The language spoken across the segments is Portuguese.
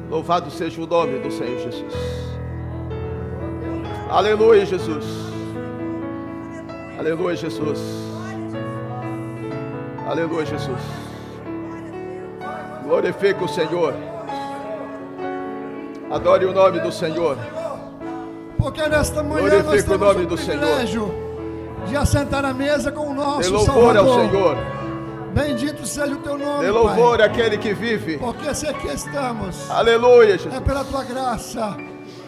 Louvado seja o nome do Senhor Jesus. Aleluia, Jesus. Aleluia, Jesus. Aleluia, Jesus. Glorifique o Senhor. Adore o nome do Senhor. Porque nesta manhã nós temos o privilégio de assentar à mesa com o nosso Salvador. Dê louvor ao Senhor. Bendito seja o teu nome, Dê louvor àquele que vive. Porque se aqui estamos, aleluia, Jesus. É pela tua graça,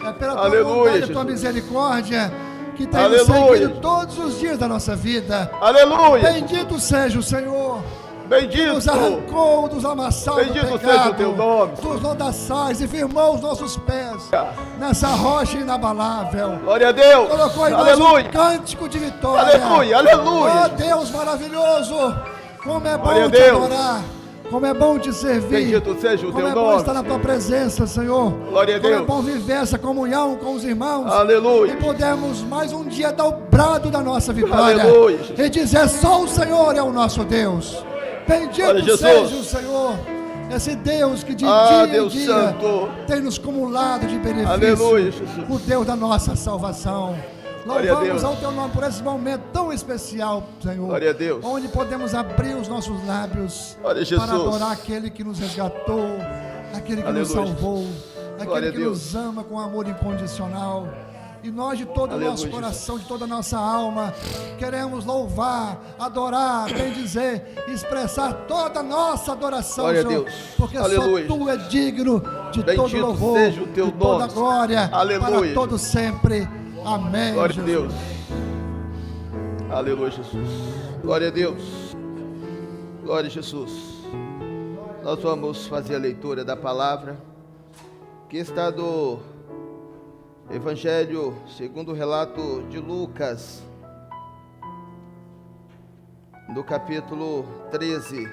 é pela tua aleluia, bondade, Jesus. a tua misericórdia, que tem nos seguido todos os dias da nossa vida. Aleluia. Bendito seja o Senhor. Bendito. Nos arrancou dos amassados do pecado, seja o teu nome, dos lodaçais, e firmou os nossos pés nessa rocha inabalável. Glória a Deus. Colocou em nós um cântico de vitória. Aleluia, aleluia. Oh Deus maravilhoso, como é bom te adorar, como é bom te servir. Bendito seja o teu nome. Como é bom estar na tua presença, Senhor. Glória a Deus. Como é bom viver essa comunhão com os irmãos. Aleluia. E podemos mais um dia dar o brado da nossa vitória. Aleluia. E dizer: só o Senhor é o nosso Deus. Bendito seja o Senhor, esse Deus que de dia Deus em dia Santo. tem nos cumulado de benefícios. Aleluia, Jesus. O Deus da nossa salvação. Louvamos ao teu nome por esse momento tão especial, Senhor. Glória a Deus. Onde podemos abrir os nossos lábios para adorar aquele que nos resgatou, aquele que nos salvou, aquele que nos ama com amor incondicional. E nós, de todo o nosso coração, de toda a nossa alma, queremos louvar, adorar, bem dizer, expressar toda a nossa adoração, glória Senhor, a Deus. porque aleluia. Só Tu é digno de bendito todo louvor, seja o teu de toda nome. glória, aleluia. para todo sempre. Amém. Glória a Deus. Aleluia, Jesus. Glória a Deus. Glória a Jesus. Nós vamos fazer a leitura da palavra que está do Evangelho segundo o relato de Lucas, no capítulo 13,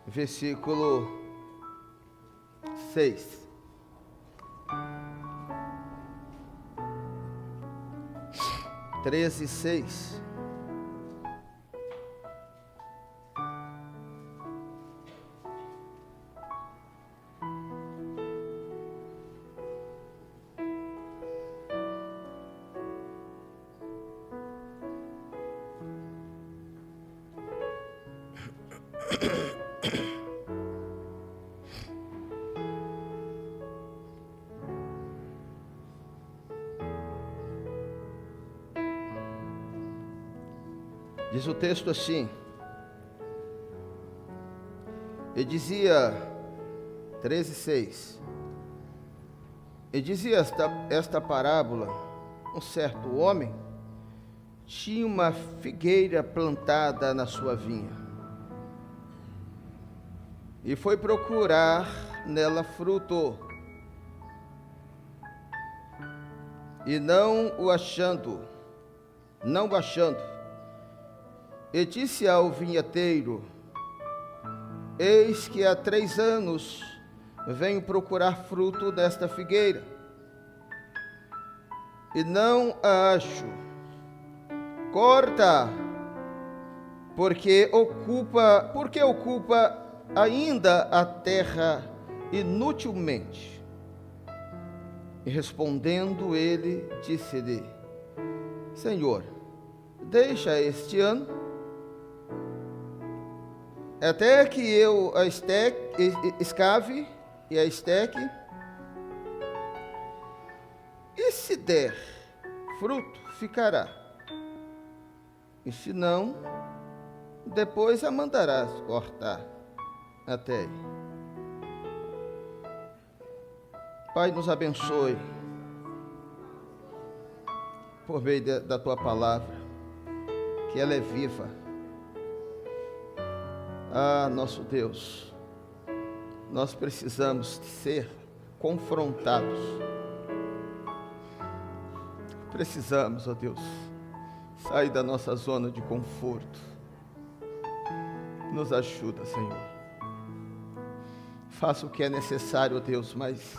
versículo 6. Treze, 6. Diz o texto assim: e dizia, 13:6, e dizia esta parábola: um certo homem tinha uma figueira plantada na sua vinha, e foi procurar nela fruto, e não o achando, e disse ao vinhateiro: eis que há 3 anos venho procurar fruto desta figueira, e não a acho. Corta, porque ocupa ainda a terra inutilmente. E respondendo ele, disse-lhe: Senhor, deixa este ano, até que eu a escave e a esteque, e se der fruto, ficará, e se não, depois a mandarás cortar até aí. Pai, nos abençoe por meio da tua palavra, que ela é viva. Ah, nosso Deus, nós precisamos ser confrontados. Precisamos, ó Deus, sair da nossa zona de conforto. Nos ajuda, Senhor. Faça o que é necessário, ó Deus, mas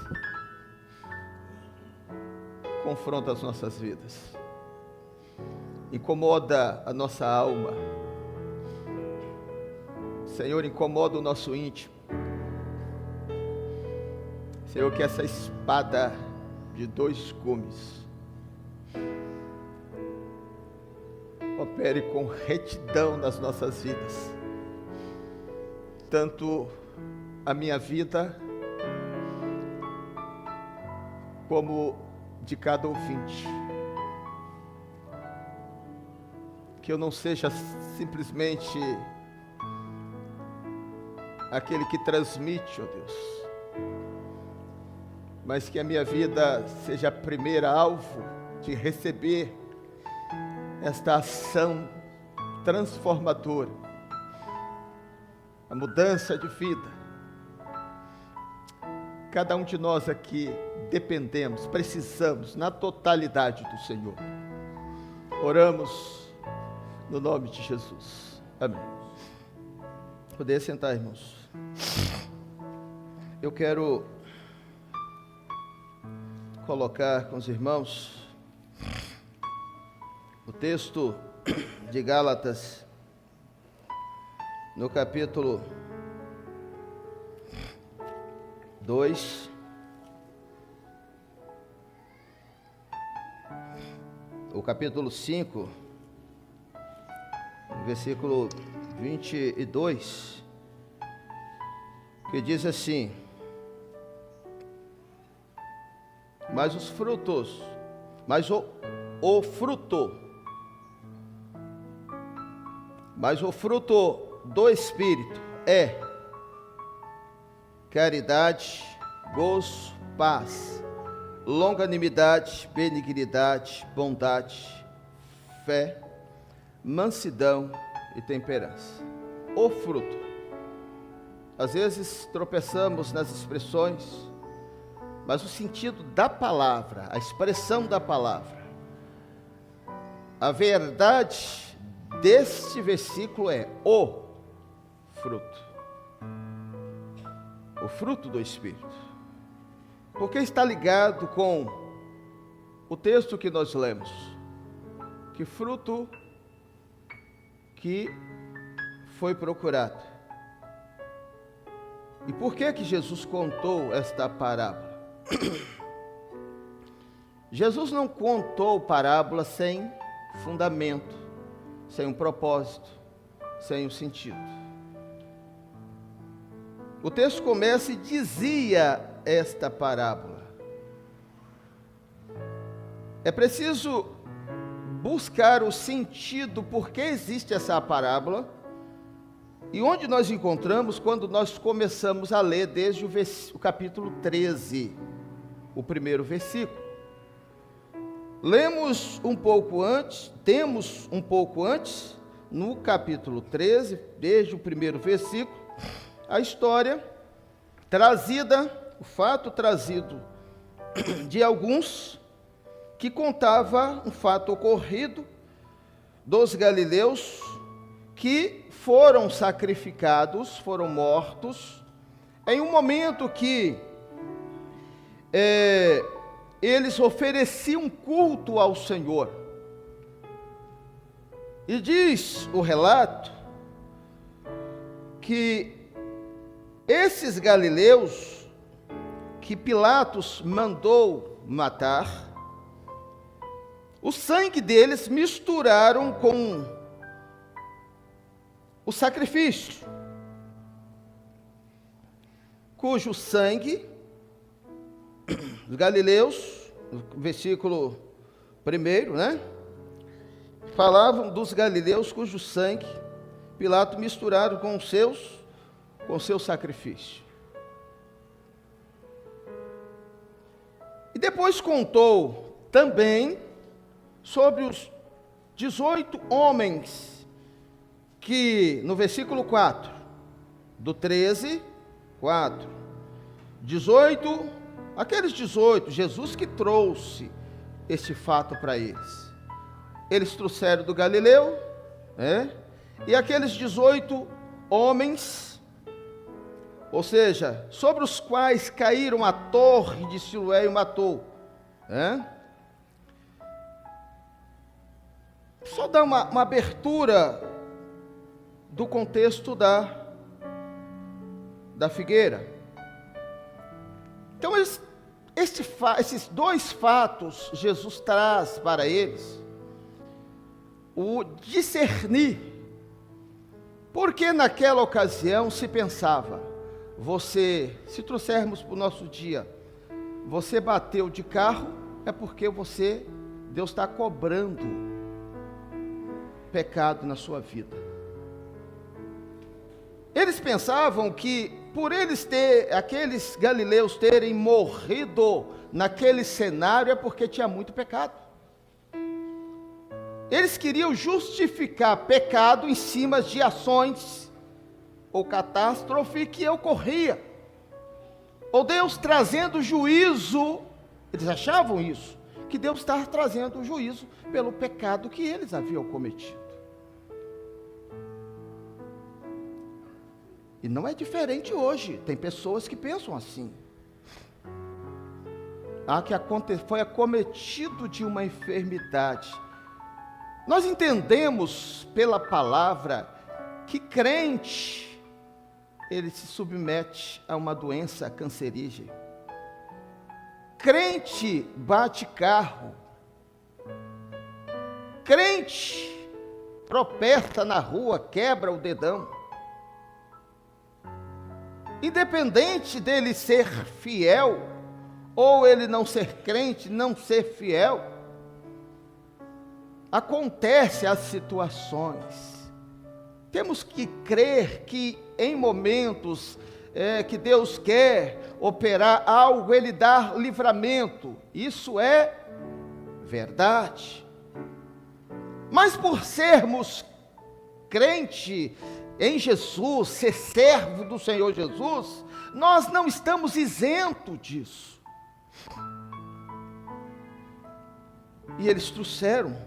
confronta as nossas vidas, incomoda a nossa alma. Senhor, incomoda o nosso íntimo. Senhor, que essa espada de dois gumes opere com retidão nas nossas vidas, tanto a minha vida como de cada ouvinte. Que eu não seja simplesmente aquele que transmite, ó Deus, mas que a minha vida seja a primeira alvo de receber esta ação transformadora, a mudança de vida. Cada um de nós aqui dependemos, precisamos na totalidade do Senhor. Oramos no nome de Jesus. Amém. Poder sentar, irmãos. Eu quero colocar com os irmãos o texto de Gálatas, no capítulo 2, o capítulo 5, versículo 22, que diz assim: mas os frutos, mas o fruto do Espírito é caridade, gozo, paz, longanimidade, benignidade, bondade, fé, mansidão e temperança. O fruto. Às vezes tropeçamos nas expressões, mas o sentido da palavra, a expressão da palavra, a verdade deste versículo é o fruto. O fruto do Espírito. Porque está ligado com o texto que nós lemos. Que fruto que foi procurado. E por que que Jesus contou esta parábola? Jesus não contou parábola sem fundamento, sem um propósito, sem um sentido. O texto começa e dizia esta parábola. É preciso buscar o sentido por que existe essa parábola e onde nós encontramos quando nós começamos a ler desde o capítulo 13, o primeiro versículo. Temos um pouco antes, no capítulo 13, desde o primeiro versículo, a história trazida, o fato trazido de alguns que contava um fato ocorrido dos galileus que foram sacrificados, foram mortos, em um momento que eles ofereciam culto ao Senhor. E diz o relato que esses galileus que Pilatos mandou matar, o sangue deles misturaram com o sacrifício, cujo sangue, os galileus, no versículo 1, né? Falavam dos galileus cujo sangue Pilatos misturaram com o seu sacrifício. E depois contou também sobre os 18 homens que, no versículo 4, do 13, 4, 18, aqueles 18, Jesus que trouxe esse fato para eles. Eles trouxeram do Galileu, e aqueles 18 homens, ou seja, sobre os quais caíram a torre de Siloé e matou, só dar uma abertura do contexto da figueira. Então, esses dois fatos, Jesus traz para eles o discernir, porque naquela ocasião se pensava, se trouxermos para o nosso dia, você bateu de carro, é porque Deus está cobrando pecado na sua vida. Eles pensavam que por aqueles galileus terem morrido naquele cenário é porque tinha muito pecado. Eles queriam justificar pecado em cima de ações ou catástrofe que ocorria, ou Deus trazendo juízo. Eles achavam isso, que Deus estava trazendo juízo pelo pecado que eles haviam cometido. E não é diferente hoje, tem pessoas que pensam assim. Que foi acometido de uma enfermidade. Nós entendemos pela palavra que crente, ele se submete a uma doença cancerígena. Crente bate carro. Crente tropeça na rua, quebra o dedão. Independente dele ser fiel, ou ele não ser crente, não ser fiel, acontece as situações. Temos que crer que em momentos que Deus quer operar algo, Ele dá livramento. Isso é verdade. Mas por sermos crente em Jesus, ser servo do Senhor Jesus, nós não estamos isentos disso. E eles trouxeram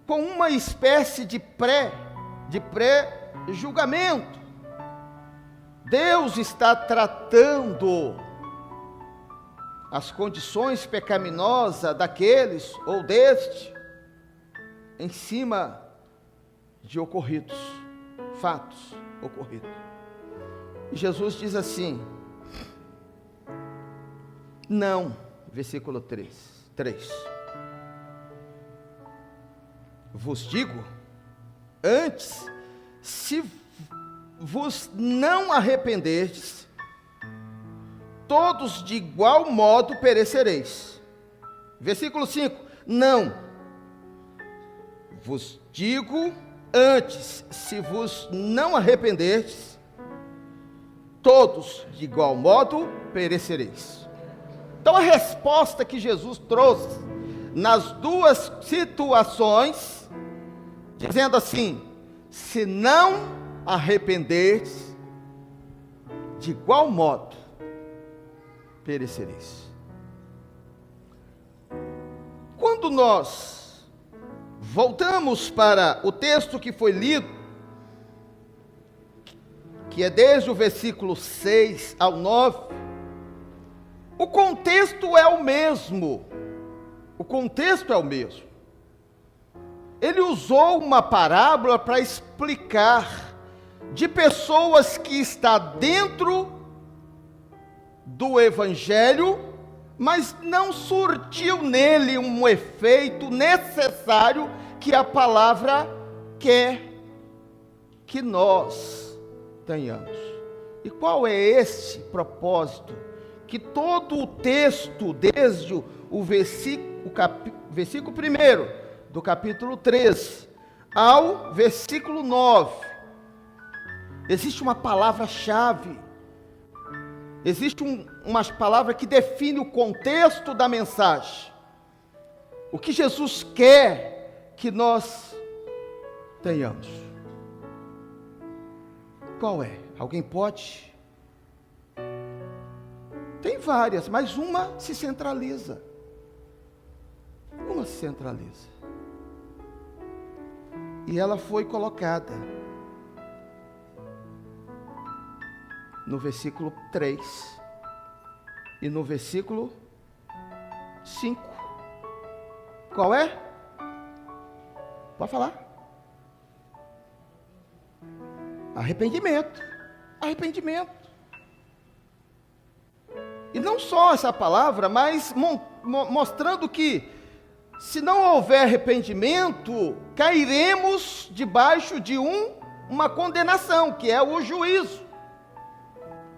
com uma espécie de pré-julgamento. Deus está tratando as condições pecaminosas daqueles ou deste em cima de fatos ocorridos. E Jesus diz assim, não, versículo 3. Vos digo, antes, se vos não arrependerdes, todos de igual modo perecereis. Versículo 5, não, vos digo, antes, se vos não arrependerdes, todos de igual modo perecereis. Então a resposta que Jesus trouxe nas duas situações, dizendo assim, se não arrependerdes, de igual modo perecereis. Quando nós voltamos para o texto que foi lido, que é desde o versículo 6 ao 9, o contexto é o mesmo. Ele usou uma parábola para explicar de pessoas que estão dentro do Evangelho, mas não surtiu nele um efeito necessário que a palavra quer que nós tenhamos. E qual é esse propósito? Que todo o texto, desde o versículo 1 do capítulo 13 ao versículo 9, existe uma palavra-chave, existe uma palavra que define o contexto da mensagem. O que Jesus quer que nós tenhamos. Qual é? Alguém pode? Tem várias, mas uma se centraliza. E ela foi colocada no versículo 3 e no versículo 5. Qual é? Pode falar. Arrependimento. Arrependimento. E não só essa palavra, mas mostrando que, se não houver arrependimento, cairemos debaixo de uma condenação, que é o juízo.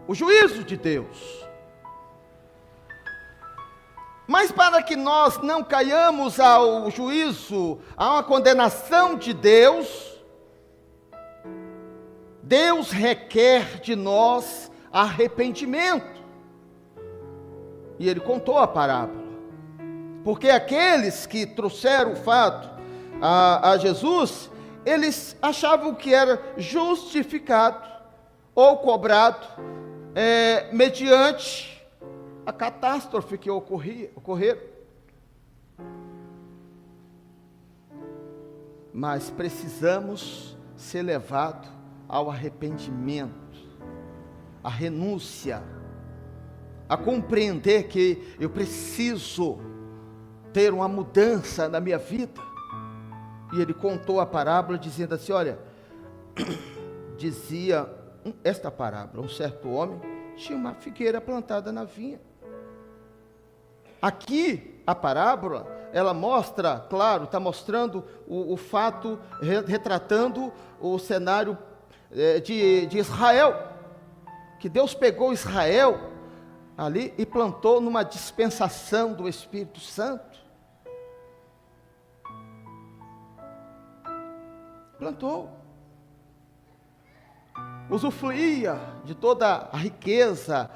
O juízo de Deus. Mas para que nós não caiamos ao juízo, a uma condenação de Deus, Deus requer de nós arrependimento. E ele contou a parábola. Porque aqueles que trouxeram o fato a Jesus, eles achavam que era justificado ou cobrado mediante a catástrofe que ocorreu. Mas precisamos ser levados ao arrependimento, à renúncia, a compreender que eu preciso ter uma mudança na minha vida. E ele contou a parábola dizendo assim, olha, dizia esta parábola, um certo homem tinha uma figueira plantada na vinha. Aqui, a parábola, ela mostra, claro, está mostrando o fato, retratando o cenário de Israel, que Deus pegou Israel ali e plantou numa dispensação do Espírito Santo. Plantou. Usufruía de toda a riqueza,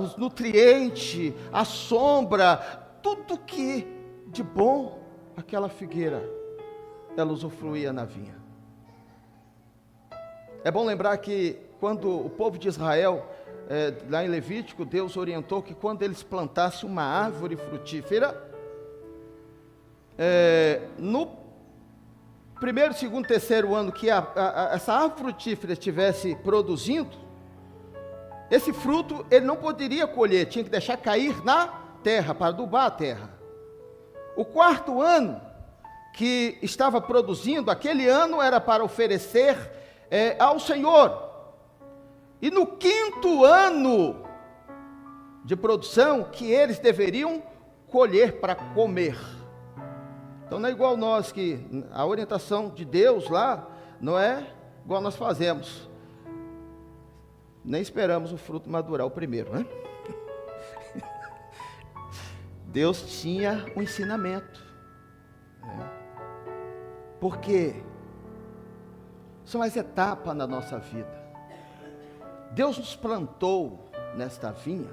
os nutrientes, a sombra, tudo que de bom aquela figueira, ela usufruía na vinha. É bom lembrar que quando o povo de Israel, lá em Levítico, Deus orientou que quando eles plantassem uma árvore frutífera, no primeiro, segundo, terceiro ano que essa árvore frutífera estivesse produzindo, esse fruto ele não poderia colher, tinha que deixar cair na terra, para adubar a terra. O quarto ano que estava produzindo, aquele ano era para oferecer ao Senhor. E no quinto ano de produção, que eles deveriam colher para comer. Então não é igual nós, que a orientação de Deus lá, não é igual nós fazemos. Nem esperamos o fruto madurar o primeiro, né? Deus tinha um ensinamento. Porque são as etapas na nossa vida. Deus nos plantou nesta vinha.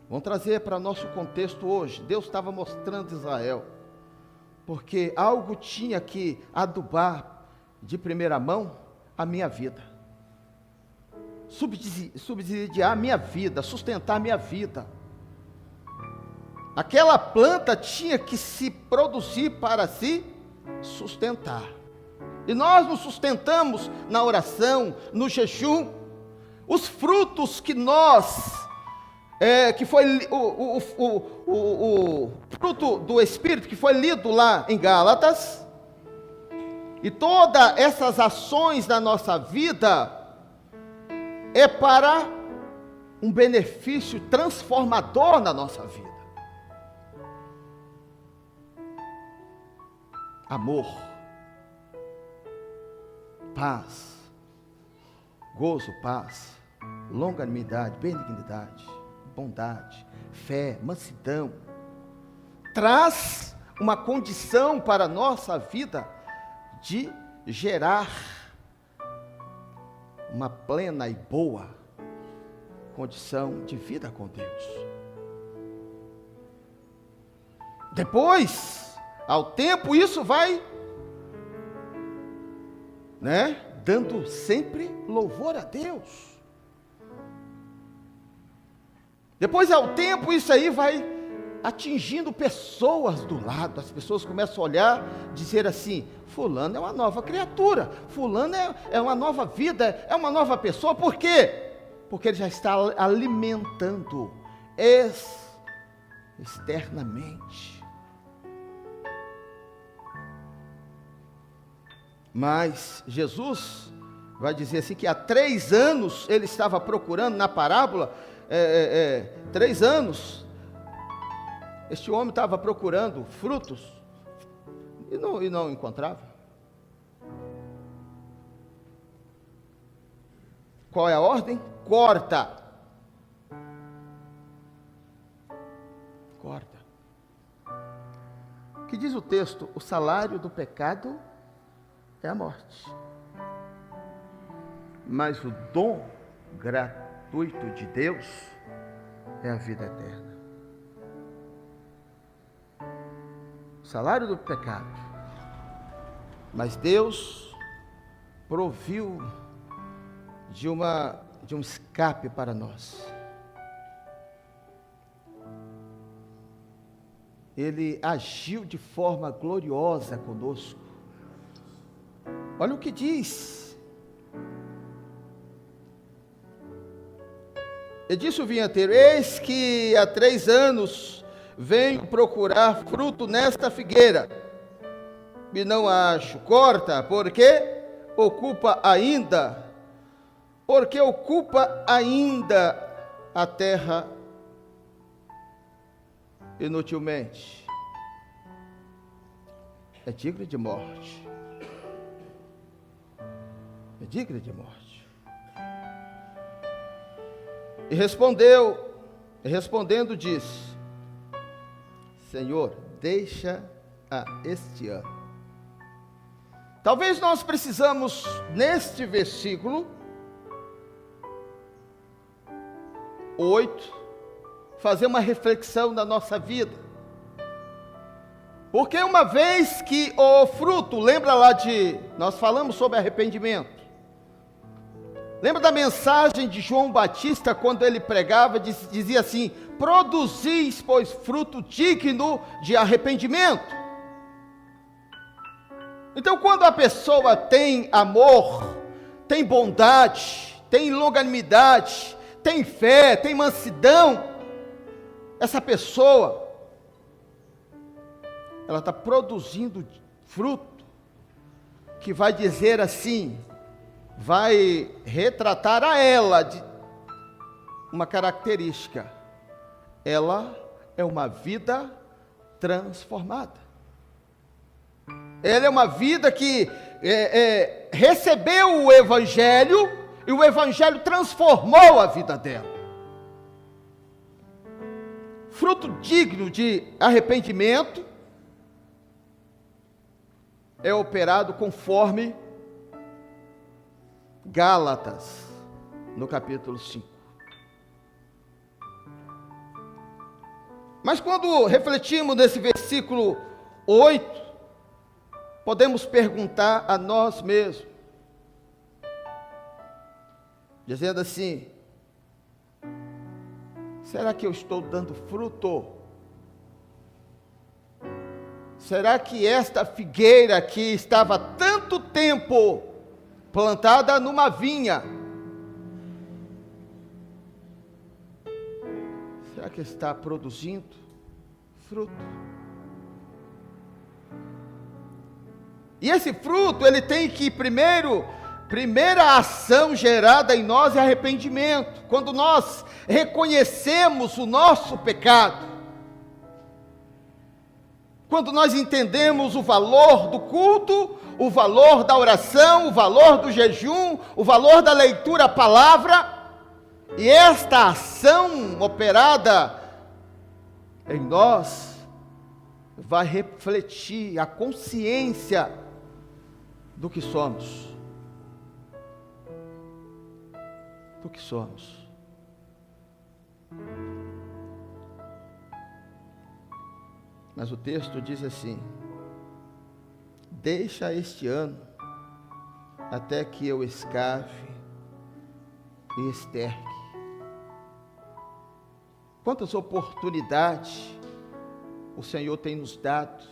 Vamos trazer para nosso contexto hoje. Deus estava mostrando Israel, porque algo tinha que adubar de primeira mão a minha vida, subsidiar a minha vida, sustentar a minha vida. Aquela planta tinha que se produzir para se sustentar. E nós nos sustentamos na oração, no jejum. Os frutos que nós, que foi o fruto do Espírito, que foi lido lá em Gálatas, e todas essas ações da nossa vida, é para um benefício transformador na nossa vida. Amor, paz, gozo, paz, longanimidade, benignidade, bondade, fé, mansidão, traz uma condição para a nossa vida de gerar uma plena e boa condição de vida com Deus. Depois, ao tempo, isso vai, dando sempre louvor a Deus. Depois, ao tempo, isso aí vai atingindo pessoas do lado. As pessoas começam a olhar, dizer assim: fulano é uma nova criatura, fulano é uma nova vida, é uma nova pessoa. Por quê? Porque ele já está alimentando externamente. Mas Jesus vai dizer assim que há 3 anos ele estava procurando na parábola, 3 anos, este homem estava procurando frutos e não encontrava. Qual é a ordem? Corta. Corta. Que diz o texto? O salário do pecado é a morte. Mas o dom gratuito de Deus é a vida eterna. O salário do pecado. Mas Deus proviu de um escape para nós. Ele agiu de forma gloriosa conosco. Olha o que diz. E disse o vinhateiro: eis que há 3 anos venho procurar fruto nesta figueira, e não acho. Corta, porque ocupa ainda a terra inutilmente. É digno de morte. É digno de morte. E respondendo disse: Senhor, deixa a este ano. Talvez nós precisamos, neste versículo 8, fazer uma reflexão na nossa vida. Porque uma vez que o fruto, lembra lá nós falamos sobre arrependimento. Lembra da mensagem de João Batista, quando ele pregava, dizia assim: produzis, pois, fruto digno de arrependimento. Então, quando a pessoa tem amor, tem bondade, tem longanimidade, tem fé, tem mansidão, essa pessoa, ela está produzindo fruto, que vai dizer assim, vai retratar a ela de uma característica: ela é uma vida transformada. Ela é uma vida que recebeu o Evangelho, e o Evangelho transformou a vida dela. Fruto digno de arrependimento é operado conforme Gálatas, no capítulo 5. Mas quando refletimos nesse versículo 8, podemos perguntar a nós mesmos, dizendo assim: será que eu estou dando fruto? Será que esta figueira que estava há tanto tempo plantada numa vinha, será que está produzindo fruto? E esse fruto, ele tem que primeira ação gerada em nós é arrependimento. Quando nós reconhecemos o nosso pecado, quando nós entendemos o valor do culto, o valor da oração, o valor do jejum, o valor da leitura à palavra, e esta ação operada em nós vai refletir a consciência do que somos. Do que somos. Mas o texto diz assim: deixa este ano até que eu escave e esterque. Quantas oportunidades o Senhor tem nos dado.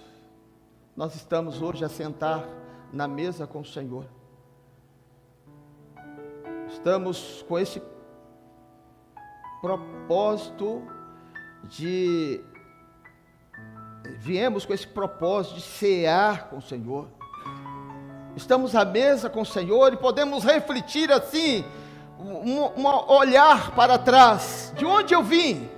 Nós estamos hoje a sentar na mesa com o Senhor. Estamos com esse propósito viemos com esse propósito de cear com o Senhor. estamos à mesa com o Senhor e podemos refletir assim, olhar para trás, de onde eu vim?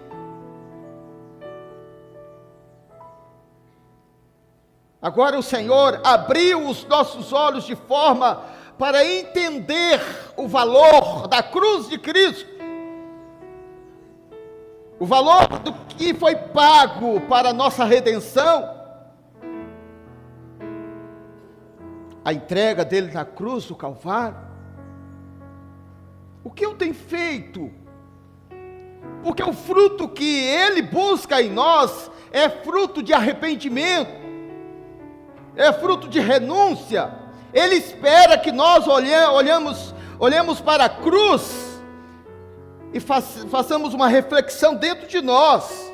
Agora o Senhor abriu os nossos olhos de forma para entender o valor da cruz de Cristo, o valor do que foi pago para a nossa redenção, a entrega dele na cruz do Calvário. O que eu tenho feito? Porque o fruto que ele busca em nós é fruto de arrependimento, é fruto de renúncia. Ele espera que nós olhemos para a cruz e façamos uma reflexão dentro de nós.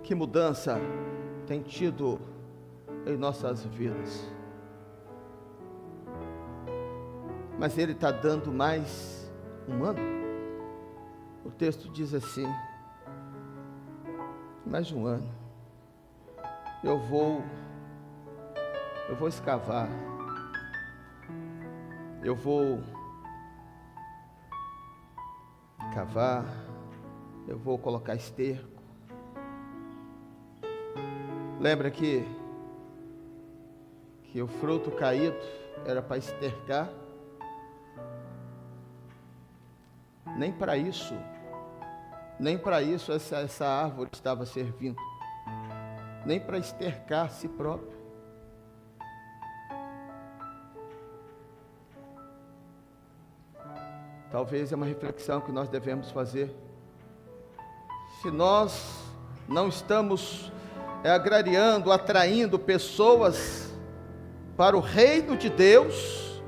Que mudança tem tido em nossas vidas? Mas ele está dando mais um ano. O texto diz assim: mais um ano. Eu vou escavar. Eu vou cavar. Eu vou colocar esterco. Lembra que o fruto caído era para estercar? Nem para isso essa árvore estava servindo, nem para estercar a si próprio. Talvez é uma reflexão que nós devemos fazer. Se nós não estamos agrariando, atraindo pessoas para o reino de Deus,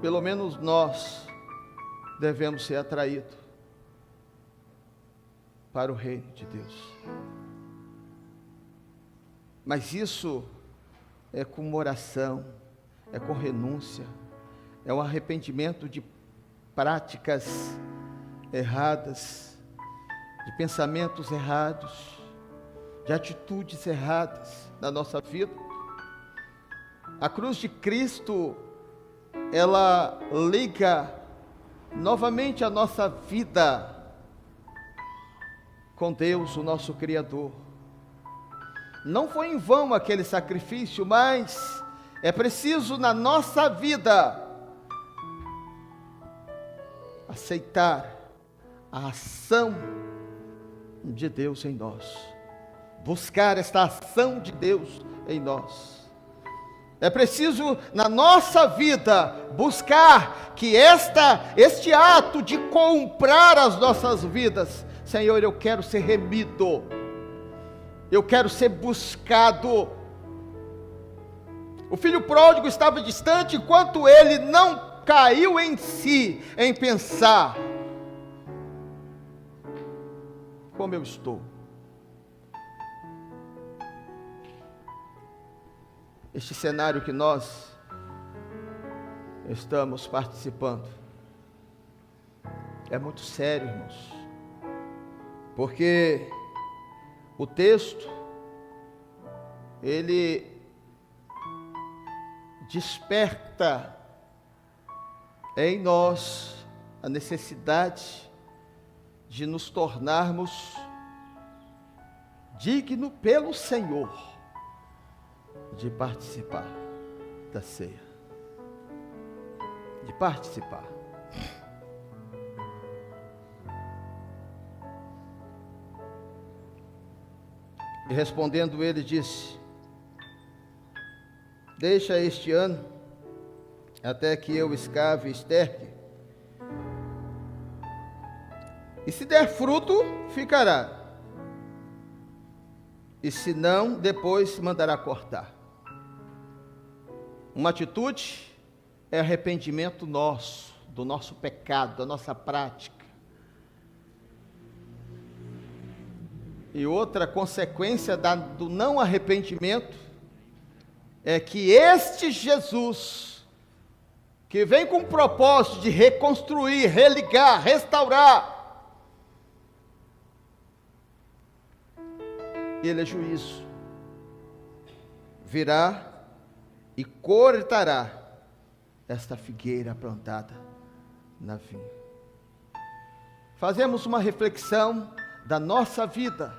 pelo menos nós devemos ser atraídos para o reino de Deus. Mas isso é com oração, é com renúncia, é um arrependimento de práticas erradas, de pensamentos errados, de atitudes erradas na nossa vida. A cruz de Cristo, ela liga novamente a nossa vida com Deus, o nosso Criador. Não foi em vão aquele sacrifício, mas é preciso na nossa vida aceitar a ação de Deus em nós, buscar esta ação de Deus em nós. É preciso na nossa vida buscar que este ato de comprar as nossas vidas, Senhor, eu quero ser remido, eu quero ser buscado. O filho pródigo estava distante enquanto ele não caiu em si, em pensar: como eu estou? Este cenário que nós estamos participando é muito sério, irmãos, porque o texto, ele desperta em nós a necessidade de nos tornarmos dignos pelo Senhor de participar da ceia, de participar. E respondendo ele disse: deixa este ano até que eu escave e esterque, e se der fruto, ficará, e se não, depois mandará cortar. Uma atitude é arrependimento nosso, do nosso pecado, da nossa prática. E outra consequência do não arrependimento é que este Jesus, que vem com o propósito de reconstruir, religar, restaurar, Ele é juízo. Virá e cortará esta figueira plantada na vinha. Fazemos uma reflexão da nossa vida,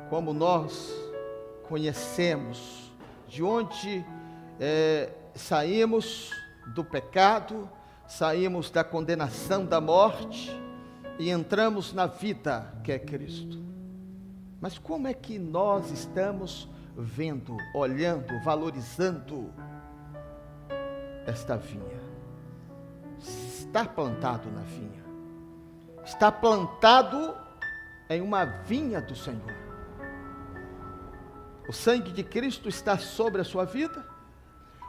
como nós conhecemos, de onde saímos do pecado, saímos da condenação da morte e entramos na vida que é Cristo. Mas como é que nós estamos vendo, olhando, valorizando esta vinha? Está plantado na vinha, está plantado em uma vinha do Senhor. O sangue de Cristo está sobre a sua vida,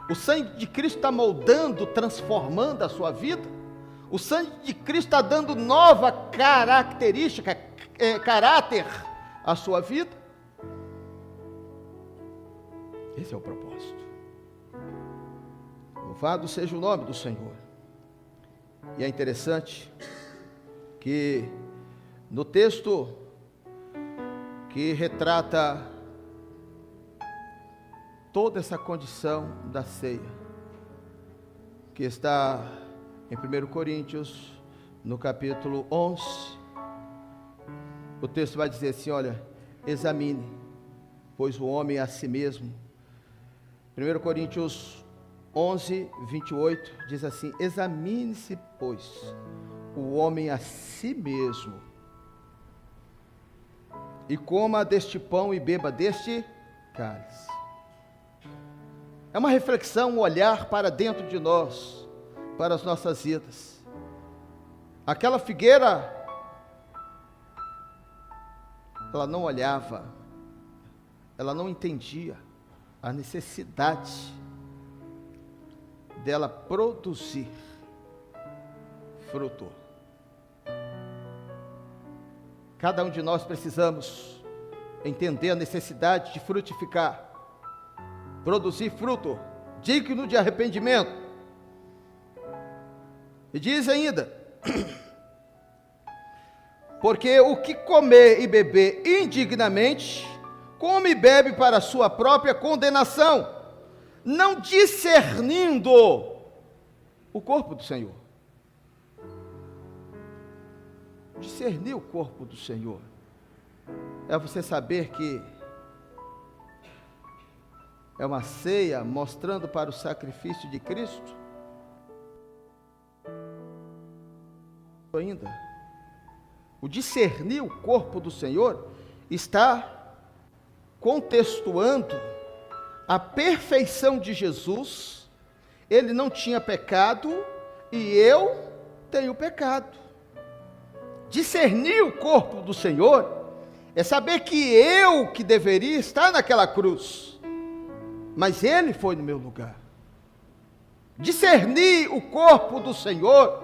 o sangue de Cristo está moldando, transformando a sua vida, o sangue de Cristo está dando nova característica, caráter à sua vida. Esse é o propósito. Louvado seja o nome do Senhor. E é interessante que no texto que retrata toda essa condição da ceia, que está em 1 Coríntios, no capítulo 11, o texto vai dizer assim, olha, examine, pois o homem a si mesmo. 1 Coríntios 11, 28, diz assim, examine-se, pois, o homem a si mesmo, e coma deste pão e beba deste cálice. É uma reflexão, um olhar para dentro de nós, para as nossas vidas. Aquela figueira, ela não olhava, ela não entendia a necessidade dela produzir fruto. Cada um de nós precisamos entender a necessidade de frutificar, produzir fruto digno de arrependimento. E diz ainda, porque o que comer e beber indignamente, come e bebe para a sua própria condenação, não discernindo o corpo do Senhor. Discernir o corpo do Senhor é você saber que é uma ceia mostrando para o sacrifício de Cristo. Ainda, o discernir o corpo do Senhor está contextuando a perfeição de Jesus. Ele não tinha pecado e eu tenho pecado. Discernir o corpo do Senhor é saber que eu que deveria estar naquela cruz, mas Ele foi no meu lugar. Discernir o corpo do Senhor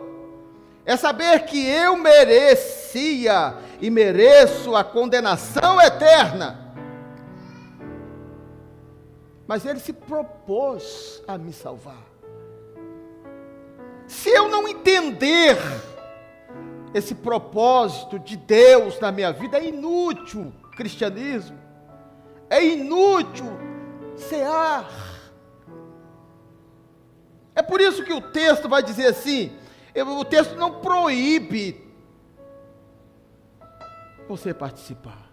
é saber que eu merecia e mereço a condenação eterna, mas Ele se propôs a me salvar. Se eu não entender esse propósito de Deus na minha vida, é inútil o cristianismo, é inútil cear. É por isso que o texto vai dizer assim, o texto não proíbe você participar,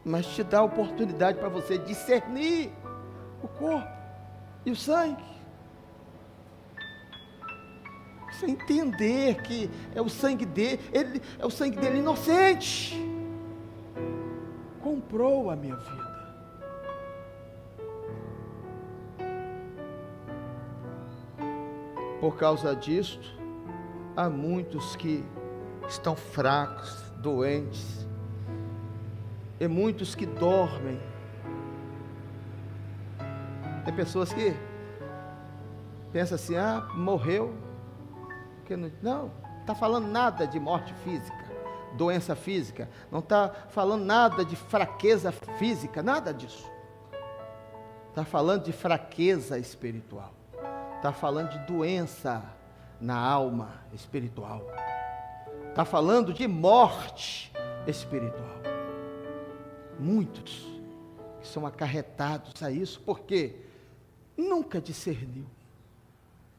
mas te dá a oportunidade para você discernir o corpo e o sangue. Você entender que é o sangue dele, é o sangue dele inocente, comprou a minha vida. Por causa disto, há muitos que estão fracos, doentes, e muitos que dormem. Tem pessoas que pensam assim, morreu. Não, está falando nada de morte física, doença física, não está falando nada de fraqueza física, nada disso. Está falando de fraqueza espiritual, está falando de doença na alma espiritual, está falando de morte espiritual. Muitos que são acarretados a isso, porque nunca discerniu.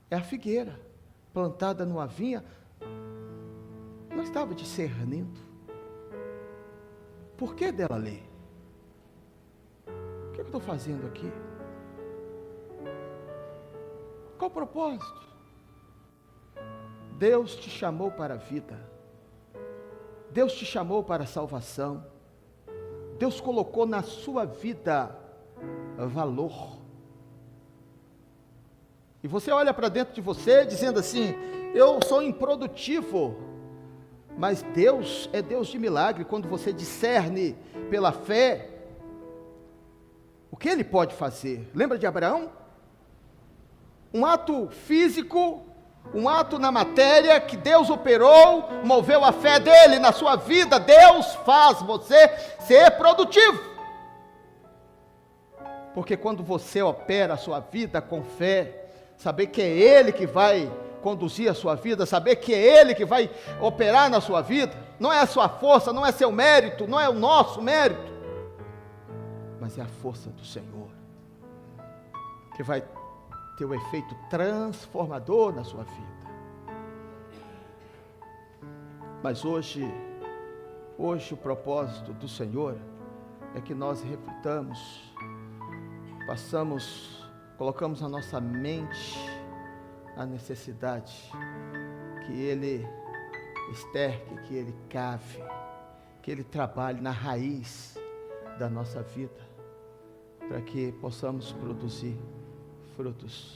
É a figueira plantada numa vinha, não estava discernindo. Por que dela ler? O que eu estou fazendo aqui? Qual o propósito? Deus te chamou para a vida. Deus te chamou para a salvação. Deus colocou na sua vida valor. E você olha para dentro de você dizendo assim: eu sou improdutivo. Mas Deus é Deus de milagre. Quando você discerne pela fé, o que Ele pode fazer? Lembra de Abraão? Um ato físico, um ato na matéria que Deus operou, moveu a fé dele na sua vida. Deus faz você ser produtivo. Porque quando você opera a sua vida com fé, saber que é Ele que vai conduzir a sua vida, saber que é Ele que vai operar na sua vida, não é a sua força, não é seu mérito, não é o nosso mérito, mas é a força do Senhor, que vai ter o efeito transformador na sua vida. Mas hoje o propósito do Senhor é que nós reflitamos, colocamos na nossa mente a necessidade que Ele esterque, que Ele cave, que Ele trabalhe na raiz da nossa vida, para que possamos produzir frutos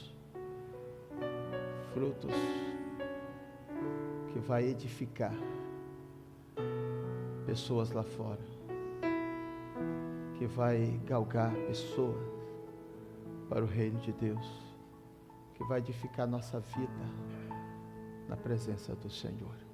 que vai edificar pessoas lá fora, que vai galgar pessoas para o reino de Deus, que vai edificar nossa vida na presença do Senhor.